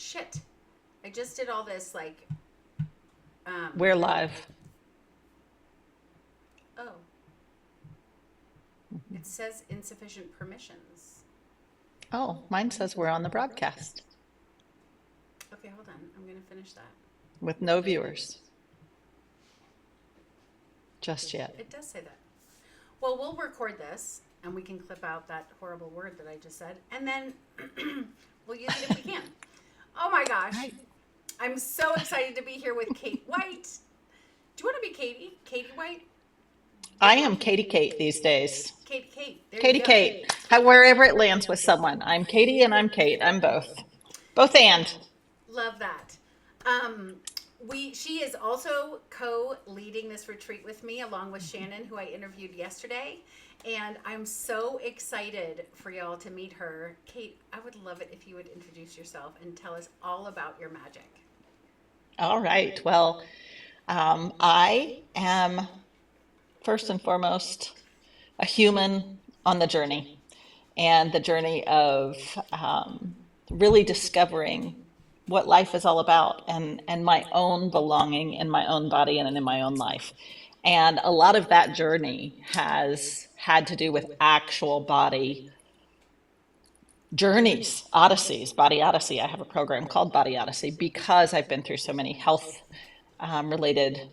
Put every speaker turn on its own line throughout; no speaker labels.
Shit. I just did all this like
We're live.
oh, it says insufficient permissions.
Oh, mine says we're on the broadcast
Okay, hold on. I'm going to finish that.
with no viewers just yet.
It does say that. Well, we'll record this and we can clip out that horrible word that I just said and then we'll use it if we can. Oh my gosh.
Right.
I'm so excited to be here with Kate White. Do you want to be Katie? Katie White?
I am Katie Kate these days.
Katie Kate. There you
Katie
go.
Kate. Wherever it lands with someone. I'm Katie and I'm Kate. I'm both. Both and.
Love that. She is also co-leading this retreat with me along with Shannon, who I interviewed yesterday. And I'm so excited for y'all to meet her. Kate, I would love it if you would introduce yourself and tell us all about your magic.
All right. Well, I am first and foremost a human on the journey, and the journey of really discovering what life is all about, and my own belonging in my own body and in my own life. And a lot of that journey has had to do with actual body journeys, odysseys, Body Odyssey. I have a program called Body Odyssey because I've been through so many health related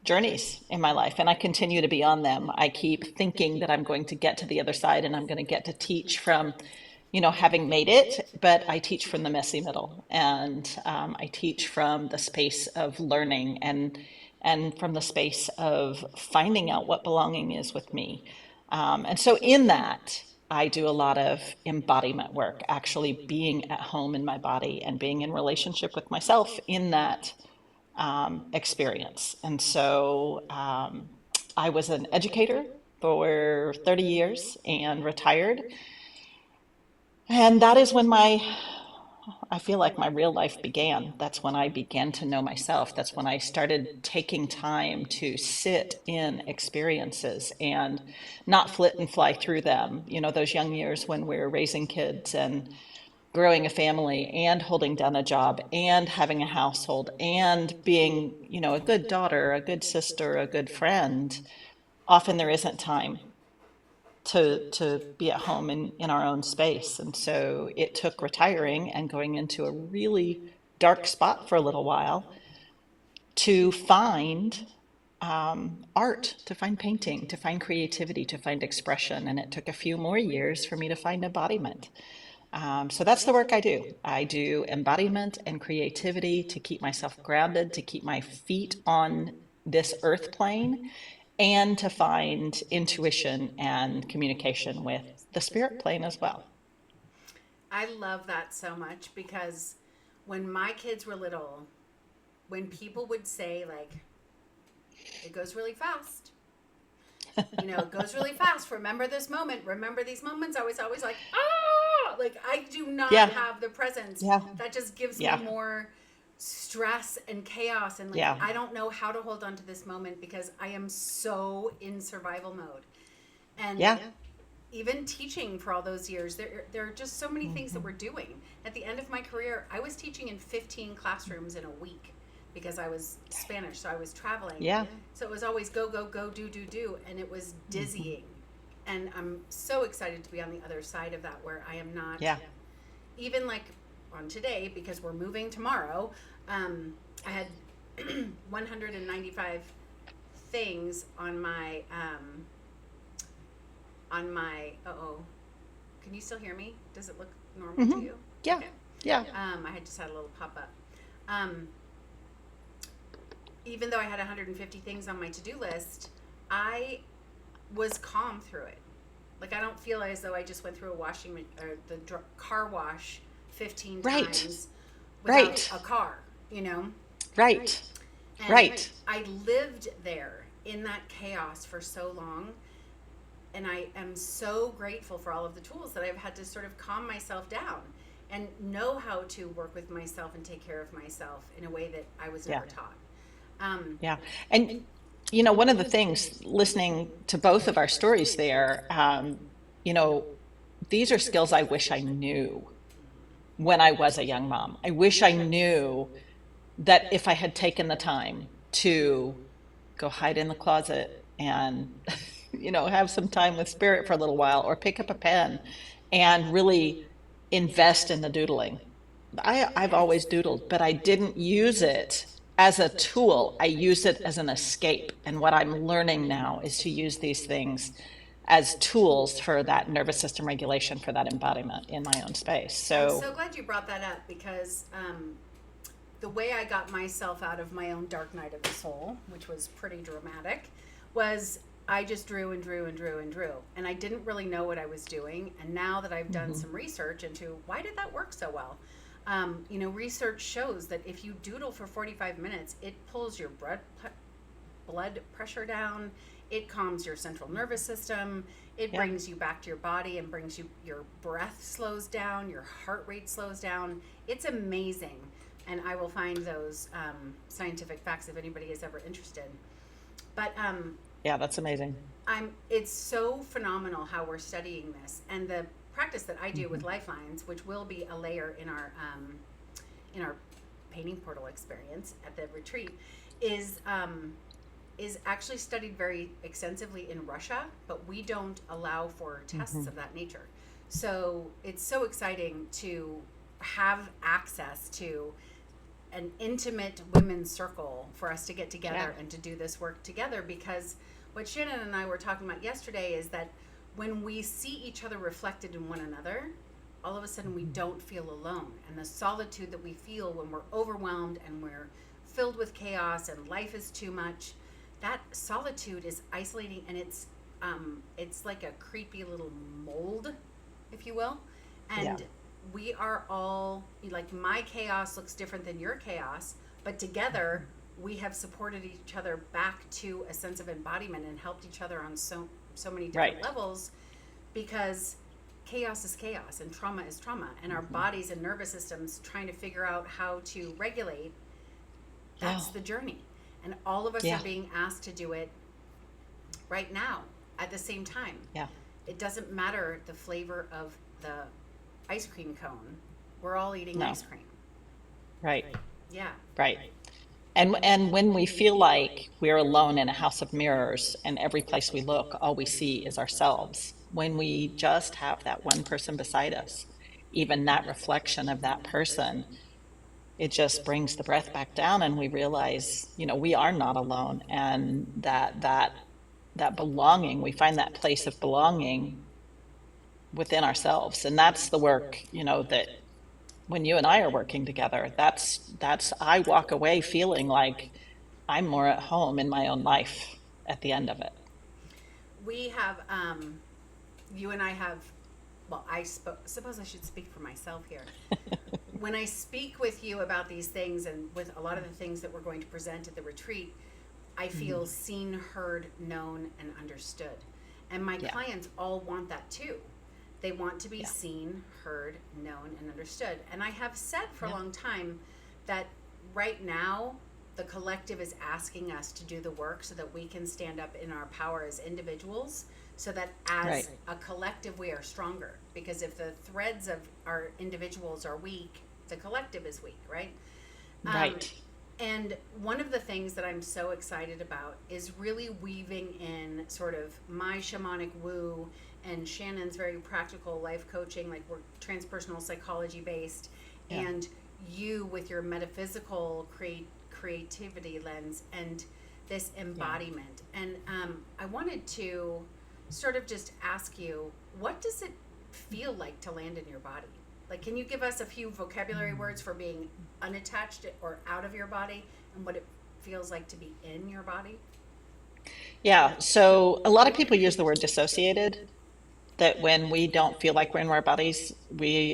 journeys in my life, and I continue to be on them. I keep thinking that I'm going to get to the other side and I'm going to get to teach from, having made it, but I teach from the messy middle, and I teach from the space of learning and from the space of finding out what belonging is with me. And so in that, I do a lot of embodiment work, actually being at home in my body and being in relationship with myself in that experience. And so I was an educator for 30 years and retired. And that is when I feel like my real life began. That's when I began to know myself. That's when I started taking time to sit in experiences and not flit and fly through them. Those young years when we're raising kids and growing a family and holding down a job and having a household and being, a good daughter, a good sister, a good friend. Often there isn't time to be at home in our own space. And so it took retiring and going into a really dark spot for a little while to find art, to find painting, to find creativity, to find expression. And it took a few more years for me to find embodiment. So that's the work I do. I do embodiment and creativity to keep myself grounded, to keep my feet on this earth plane, and to find intuition and communication with the spirit plane as well.
I love that so much because when my kids were little, when people would say, like, it goes really fast. It goes really fast. Remember this moment. Remember these moments. I was always like, ah! Like, I do not
Yeah.
have the presence.
Yeah.
That just gives
Yeah.
me more stress and chaos. And, like,
Yeah.
I don't know how to hold on to this moment because I am so in survival mode. And
Yeah.
even teaching for all those years, there are just so many things that we're doing. At the end of my career, I was teaching in 15 classrooms in a week because I was Spanish, so I was traveling.
Yeah.
So it was always go, go, go, do, and it was dizzying. And I'm so excited to be on the other side of that where I am not,
Yeah.
even like on today, because we're moving tomorrow, I had 195 things on my, can you still hear me? Does it look normal to you?
Yeah.
Okay.
Yeah.
I had just had a little pop up. Even though I had 150 things on my to-do list, I was calm through it. Like, I don't feel as though I just went through the car wash 15
Right.
times without
Right.
a car,
Right.
And
Right.
I lived there in that chaos for so long. And I am so grateful for all of the tools that I've had to sort of calm myself down and know how to work with myself and take care of myself in a way that I was never taught.
Yeah. And, one of the things listening to both of our stories there, these are skills I wish I knew when I was a young mom. I wish I knew that if I had taken the time to go hide in the closet and, have some time with spirit for a little while, or pick up a pen and really invest in the doodling. I've always doodled, but I didn't use it as a tool. I used it as an escape. And what I'm learning now is to use these things as tools for that nervous system regulation, for that embodiment in my own space.
I'm
So,
so glad you brought that up because the way I got myself out of my own dark night of the soul, which was pretty dramatic, was I just drew and drew and drew and drew. And I didn't really know what I was doing. And now that I've done some research into why did that work so well, research shows that if you doodle for 45 minutes, it pulls your blood pressure down. It calms your central nervous system. It brings you back to your body and brings your breath slows down, your heart rate slows down. It's amazing. And I will find those scientific facts if anybody is ever interested. But
yeah, that's amazing.
it's so phenomenal how we're studying this. And the practice that I do with Lifelines, which will be a layer in our painting portal experience at the retreat, is actually studied very extensively in Russia, but we don't allow for tests of that nature. So it's so exciting to have access to an intimate women's circle for us to get together and to do this work together, because what Shannon and I were talking about yesterday is that when we see each other reflected in one another, all of a sudden we don't feel alone. And the solitude that we feel when we're overwhelmed and we're filled with chaos and life is too much, that solitude is isolating, and it's like a creepy little mold, if you will. And we are all, like, my chaos looks different than your chaos, but together we have supported each other back to a sense of embodiment and helped each other on so many different levels, because chaos is chaos and trauma is trauma, and our bodies and nervous systems trying to figure out how to regulate, that's the journey. And all of us are being asked to do it right now at the same time. It doesn't matter the flavor of the ice cream cone. We're all eating ice cream.
Right.
Yeah.
Right. And when we feel like we're alone in a house of mirrors and every place we look, all we see is ourselves, when we just have that one person beside us, even that reflection of that person, it just brings the breath back down, and we realize, we are not alone, and that belonging, we find that place of belonging within ourselves. And that's the work, that when you and I are working together, that's I walk away feeling like I'm more at home in my own life at the end of it.
We have, you and I have, well, suppose I should speak for myself here. When I speak with you about these things and with a lot of the things that we're going to present at the retreat, I feel seen, heard, known, and understood. And my clients all want that too. They want to be seen, heard, known, and understood. And I have said for a long time that right now the collective is asking us to do the work so that we can stand up in our power as individuals, so that as a collective we are stronger. Because if the threads of our individuals are weak, the collective is weak, right? And one of the things that I'm so excited about is really weaving in sort of my shamanic woo and Shannon's very practical life coaching, like we're transpersonal psychology based, and you with your metaphysical creativity lens and this embodiment. And I wanted to sort of just ask you, what does it feel like to land in your body? Like, can you give us a few vocabulary words for being unattached or out of your body, and what it feels like to be in your body?
Yeah, so a lot of people use the word dissociated, that when we don't feel like we're in our bodies,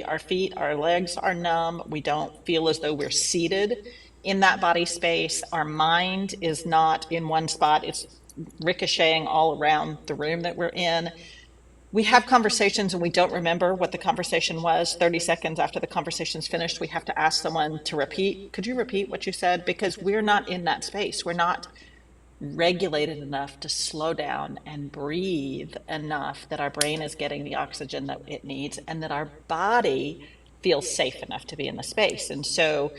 our feet, our legs are numb, we don't feel as though we're seated in that body space. Our mind is not in one spot, it's ricocheting all around the room that we're in. We have conversations and we don't remember what the conversation was. 30 seconds after the conversation's finished, we have to ask someone to repeat. Could you repeat what you said? Because we're not in that space. We're not regulated enough to slow down and breathe enough that our brain is getting the oxygen that it needs, and that our body feels safe enough to be in the space. And so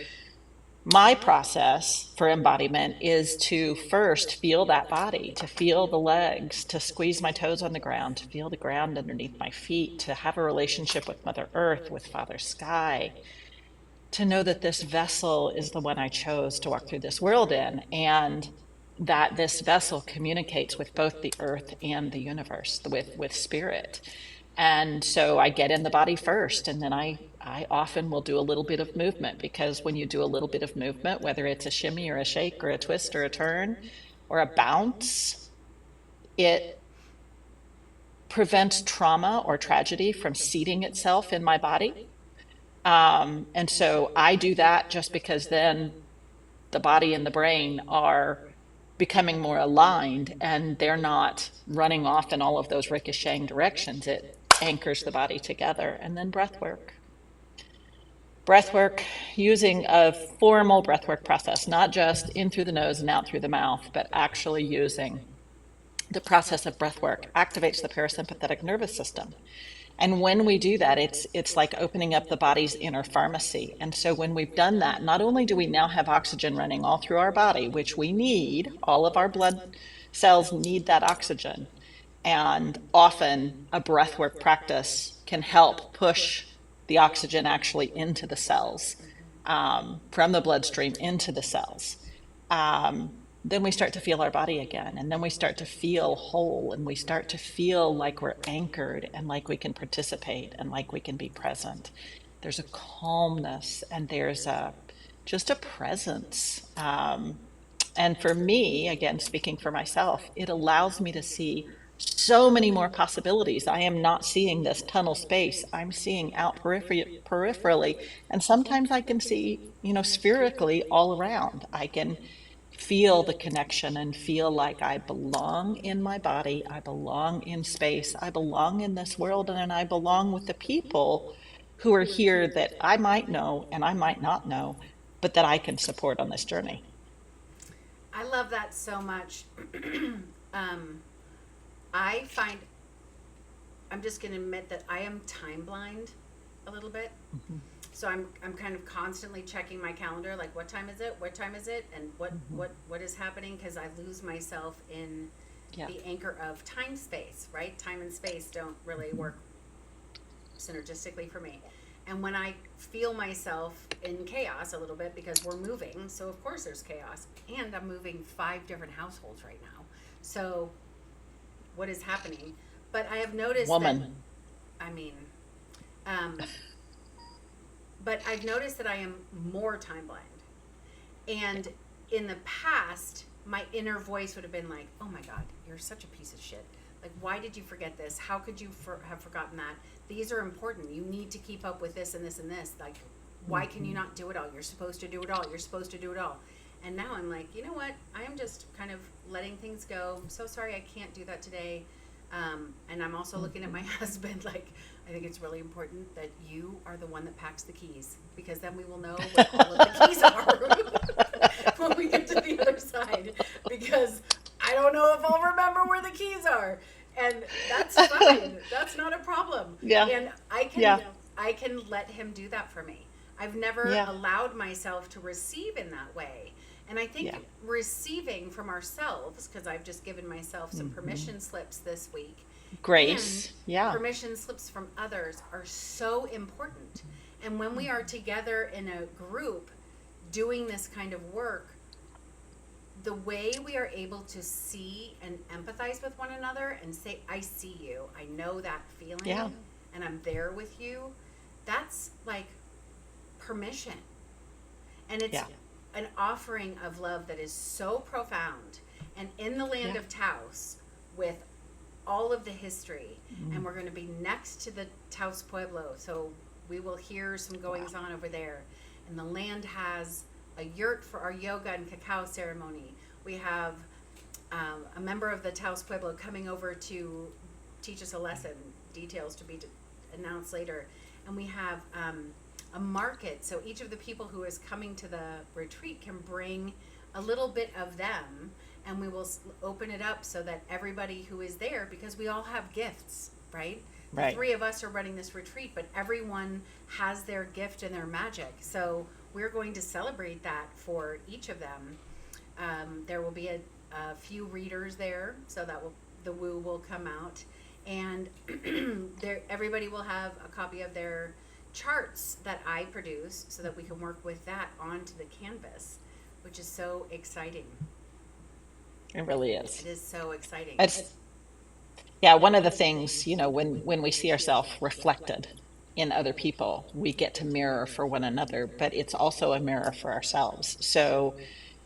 my process for embodiment is to first feel that body, to feel the legs, to squeeze my toes on the ground, to feel the ground underneath my feet, to have a relationship with Mother Earth, with Father Sky, to know that this vessel is the one I chose to walk through this world in, and that this vessel communicates with both the earth and the universe, with spirit. And so I get in the body first, and then I often will do a little bit of movement, because when you do a little bit of movement, whether it's a shimmy or a shake or a twist or a turn or a bounce, it prevents trauma or tragedy from seating itself in my body. And so I do that just because then the body and the brain are becoming more aligned, and they're not running off in all of those ricocheting directions. It anchors the body together. And then breath work. Breath work, using a formal breath work process, not just in through the nose and out through the mouth, but actually using the process of breath work activates the parasympathetic nervous system. And when we do that, it's like opening up the body's inner pharmacy. And so when we've done that, not only do we now have oxygen running all through our body, which we need, all of our blood cells need that oxygen. And often a breathwork practice can help push the oxygen actually into the cells, from the bloodstream into the cells. Then we start to feel our body again, and then we start to feel whole, and we start to feel like we're anchored, and like we can participate, and like we can be present. There's a calmness, and there's just a presence. And for me, again, speaking for myself, it allows me to see so many more possibilities. I am not seeing this tunnel space. I'm seeing out peripherally. And sometimes I can see, spherically all around. I can feel the connection and feel like I belong in my body. I belong in space. I belong in this world, and I belong with the people who are here that I might know and I might not know, but that I can support on this journey.
I love that so much. um, I find, I'm just going to admit that I am time blind a little bit.
Mm-hmm.
So I'm kind of constantly checking my calendar, like what time is it, and what is happening, because I lose myself in the anchor of time space, right? Time and space don't really work synergistically for me. And when I feel myself in chaos a little bit, because we're moving, so of course there's chaos, and I'm moving 5 different households right now. So what is happening? But I have noticed
Woman.
that, I mean, but I've noticed that I am more time blind. And in the past, my inner voice would have been like, oh my God, you're such a piece of shit. Like, why did you forget this? How could you have forgotten that? These are important. You need to keep up with this and this and this. Like, why can you not do it all? You're supposed to do it all. You're supposed to do it all. And now I'm like, you know what? I am just kind of letting things go. I'm so sorry I can't do that today. And I'm also looking at my husband like, I think it's really important that you are the one that packs the keys, because then we will know what all of the keys are when we get to the other side, because I don't know if I'll remember where the keys are. And that's fine. That's not a problem.
Yeah.
And I can let him do that for me. I've never allowed myself to receive in that way. And I think receiving from ourselves, because I've just given myself some permission slips this week.
Grace.
And permission slips from others are so important. And when we are together in a group doing this kind of work, the way we are able to see and empathize with one another and say, I see you, I know that feeling, and I'm there with you, that's like permission. And it's an offering of love that is so profound. And in the land of Taos, with all of the history, and we're going to be next to the Taos Pueblo, so we will hear some goings on over there. And the land has a yurt for our yoga and cacao ceremony. We have a member of the Taos Pueblo coming over to teach us a lesson, details to be announced later. And we have a market, so each of the people who is coming to the retreat can bring a little bit of them, and we will open it up so that everybody who is there, because we all have gifts, right? the
Right.
three of us are running this retreat, but everyone has their gift and their magic. So we're going to celebrate that for each of them. There will be a few readers there, so that will the woo will come out, and there everybody will have a copy of their charts that I produce, so that we can work with that onto the canvas, which is so exciting.
It really
It
is.
is so exciting.
It's, yeah, one of the things, when we see ourselves reflected in other people, we get to mirror for one another, but it's also a mirror for ourselves. So,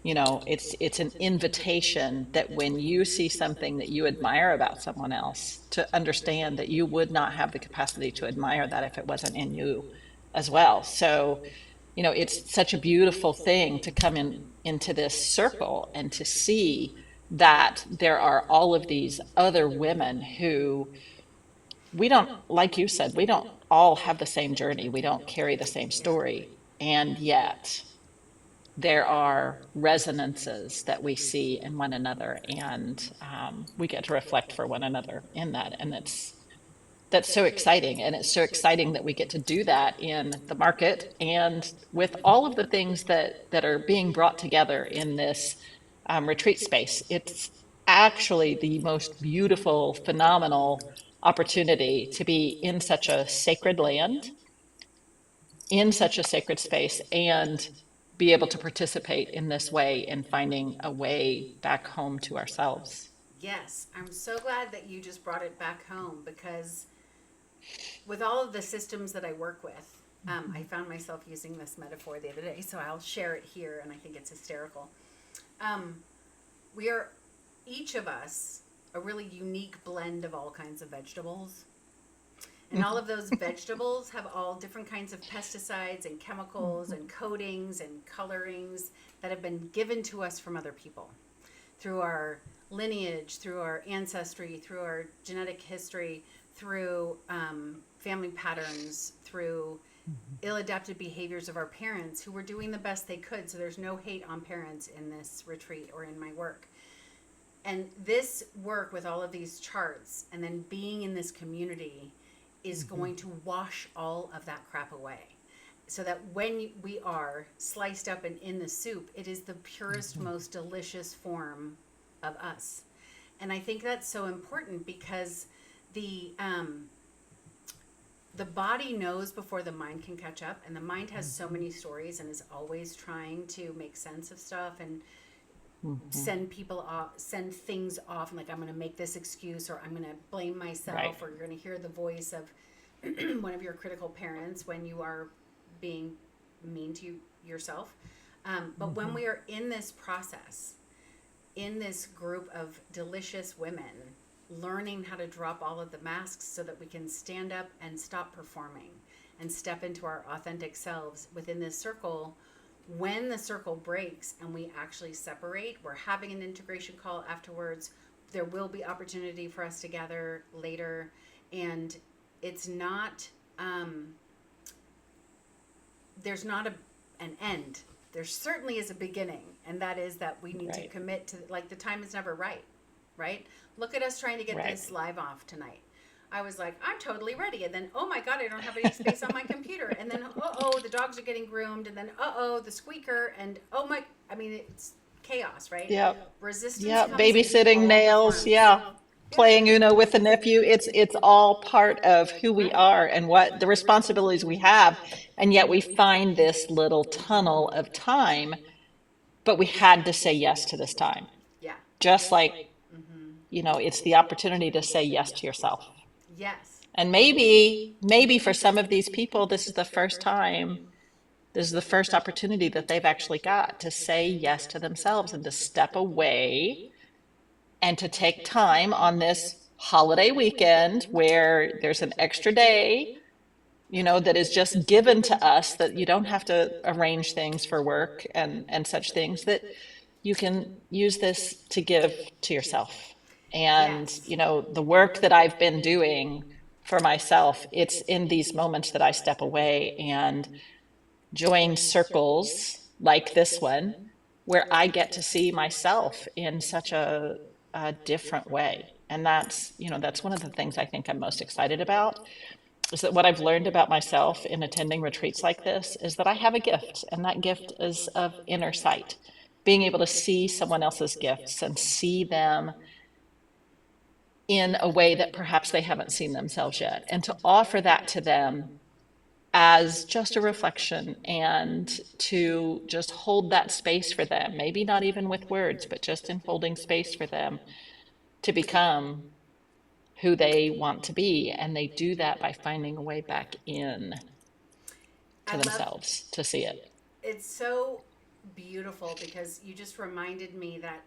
it's an invitation that when you see something that you admire about someone else, to understand that you would not have the capacity to admire that if it wasn't in you as well. So, it's such a beautiful thing to come into this circle and to see that there are all of these other women who, we don't, like you said, we don't all have the same journey. We don't carry the same story. And yet there are resonances that we see in one another, and we get to reflect for one another in that. And that's so exciting. And it's so exciting that we get to do that in the market and with all of the things that are being brought together in this retreat space. It's actually the most beautiful, phenomenal opportunity to be in such a sacred land, in such a sacred space, and be able to participate in this way in finding a way back home to ourselves.
Yes, I'm so glad that you just brought it back home, because with all of the systems that I work with, I found myself using this metaphor the other day, so I'll share it here, and I think it's hysterical. Um, we are, each of us, a really unique blend of all kinds of vegetables. And all of those vegetables have all different kinds of pesticides and chemicals and coatings and colorings that have been given to us from other people through our lineage, through our ancestry, through our genetic history, through family patterns, through ill adapted behaviors of our parents who were doing the best they could. So there's no hate on parents in this retreat or in my work. And this work with all of these charts and then being in this community is going to wash all of that crap away. So that when we are sliced up and in the soup, it is the purest, most delicious form of us. And I think that's so important, because the body knows before the mind can catch up, and the mind has so many stories and is always trying to make sense of stuff and send people off, send things off, and like, I'm going to make this excuse, or I'm going to blame myself,
Right.
or you're going to hear the voice of one of your critical parents when you are being mean to yourself. But when we are in this process, in this group of delicious women, learning how to drop all of the masks so that we can stand up and stop performing and step into our authentic selves within this circle. When the circle breaks and we actually separate, we're having an integration call afterwards. There will be opportunity for us to gather later, and it's not there's not an end. There certainly is a beginning, and that is that we need to
Right.
commit to, like, the time is never right? Look at us trying to get
Right.
this live off tonight. I was like, I'm totally ready. And then, oh my God, I don't have any space on my computer. And then, oh, the dogs are getting groomed. And then, the squeaker. And I mean, it's chaos, right?
Yeah.
Resistance
Yeah.
comes in
Babysitting
all the
nails.
forms.
Yeah.
Yeah.
Playing Uno with the nephew. It's all part of who we
Right.
are and what the responsibilities we have. And yet we find this little tunnel of time, but we had to say yes to this time.
Yeah.
Just like, it's the opportunity to say yes to yourself.
Yes.
And maybe for some of these people, this is the first opportunity that they've actually got to say yes to themselves and to step away and to take time on this holiday weekend where there's an extra day, that is just given to us, that you don't have to arrange things for work and such things, that you can use this to give to yourself. And,
Yes.
the work that I've been doing for myself, it's in these moments that I step away and join circles like this one, where I get to see myself in such a different way. And that's, that's one of the things I think I'm most excited about, is that what I've learned about myself in attending retreats like this is that I have a gift, and that gift is of inner sight. Being able to see someone else's gifts and see them in a way that perhaps they haven't seen themselves yet, and to offer that to them as just a reflection, and to just hold that space for them, maybe not even with words, but just in holding space for them to become who they want to be. And they do that by finding a way back in
I
to
love
themselves to see it.
it's so beautiful because you just reminded me that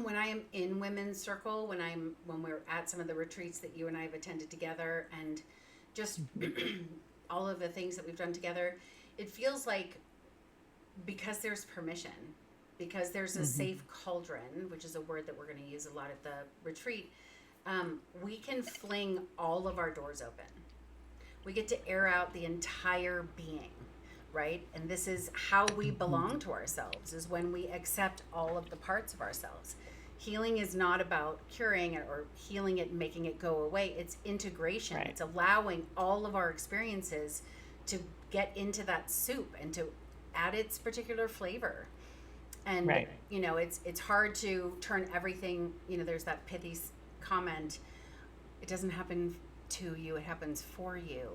when I am in women's circle, when we're at some of the retreats that you and I have attended together, and just all of the things that we've done together, it feels like, because there's permission, because there's a safe cauldron, which is a word that we're going to use a lot at the retreat, we can fling all of our doors open. We get to air out the entire being, right? And this is how we belong to ourselves, is when we accept all of the parts of ourselves. Healing is not about curing it or healing it and making it go away. It's integration.
Right.
It's allowing all of our experiences to get into that soup and to add its particular flavor. And
Right.
it's hard to turn everything, there's that pithy comment, it doesn't happen to you, it happens for you.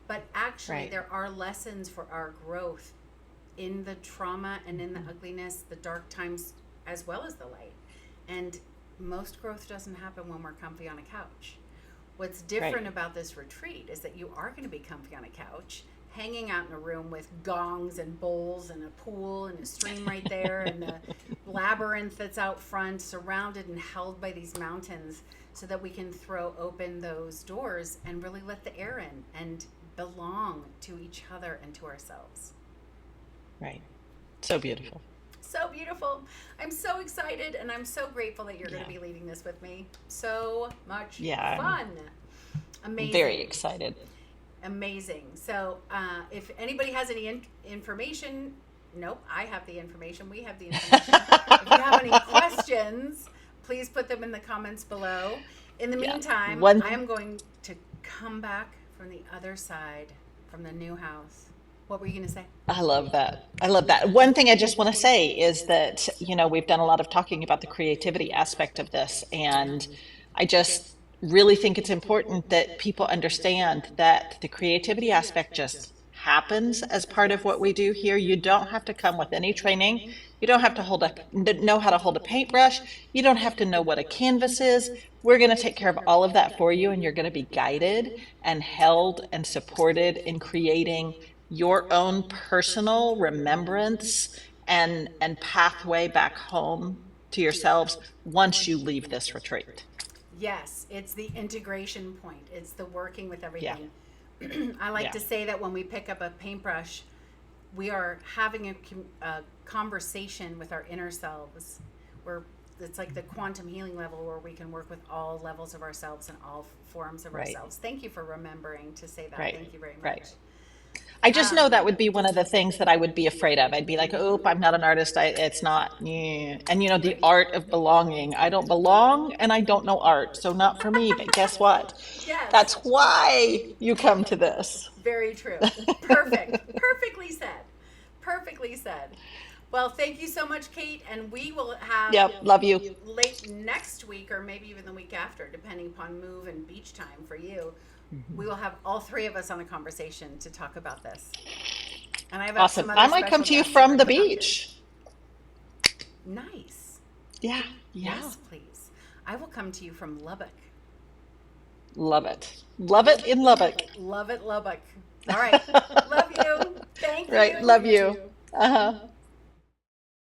But actually,
Right.
there are lessons for our growth in the trauma and in the ugliness, the dark times, as well as the light. And most growth doesn't happen when we're comfy on a couch. What's different
Right.
about this retreat is that you are going to be comfy on a couch, hanging out in a room with gongs and bowls and a pool and a stream right there and the labyrinth that's out front, surrounded and held by these mountains, so that we can throw open those doors and really let the air in and belong to each other and to ourselves.
Right. So beautiful.
So beautiful. I'm so excited, and I'm so grateful that you're going
Yeah.
to be leading this with me. So much
Yeah,
fun. Amazing.
Very excited.
Amazing. So if anybody has any information, nope, I have the information. We have the information. If you have any questions, please put them in the comments below. In the
Yeah.
meantime,
One-
I am going to come back from the other side, from the new house. What were you going to say?
I love that. I love that. One thing I just want to say is that, we've done a lot of talking about the creativity aspect of this. And I just really think it's important that people understand that the creativity aspect just happens as part of what we do here. You don't have to come with any training. You don't have to know how to hold a paintbrush. You don't have to know what a canvas is. We're going to take care of all of that for you, and you're going to be guided and held and supported in creating your own personal remembrance and pathway back home to yourselves once you leave this retreat.
Yes, it's the integration point. It's the working with
Yeah.
everything. I like
Yeah.
to say that when we pick up a paintbrush, we are having a conversation with our inner selves. It's like the quantum healing level, where we can work with all levels of ourselves and all forms of
Right.
ourselves. Thank you for remembering to say that.
Right.
Thank you very much.
Right. I just know that would be one of the things that I would be afraid of. I'd be like, oh, I'm not an artist. It's not. Yeah. And the art of belonging. I don't belong, and I don't know art. So not for me. But guess what?
Yes.
That's why you come to this.
Very true. Perfect. Perfectly said. Perfectly said. Well, thank you so much, Kate. And we will have
Yep. Love you.
late next week, or maybe even the week after, depending upon move and beach time for you. We will have all three of us on a conversation to talk about this. And I have
Awesome.
some other
I might come
special
to you
guests
from
that
the
are coming.
beach.
Nice.
Yeah. Yeah.
Yes, please. I will come to you from Lubbock.
Love it. Love it in Lubbock.
Love it, Lubbock. All right. Love you. Thank you.
Right. Love you. Uh-huh.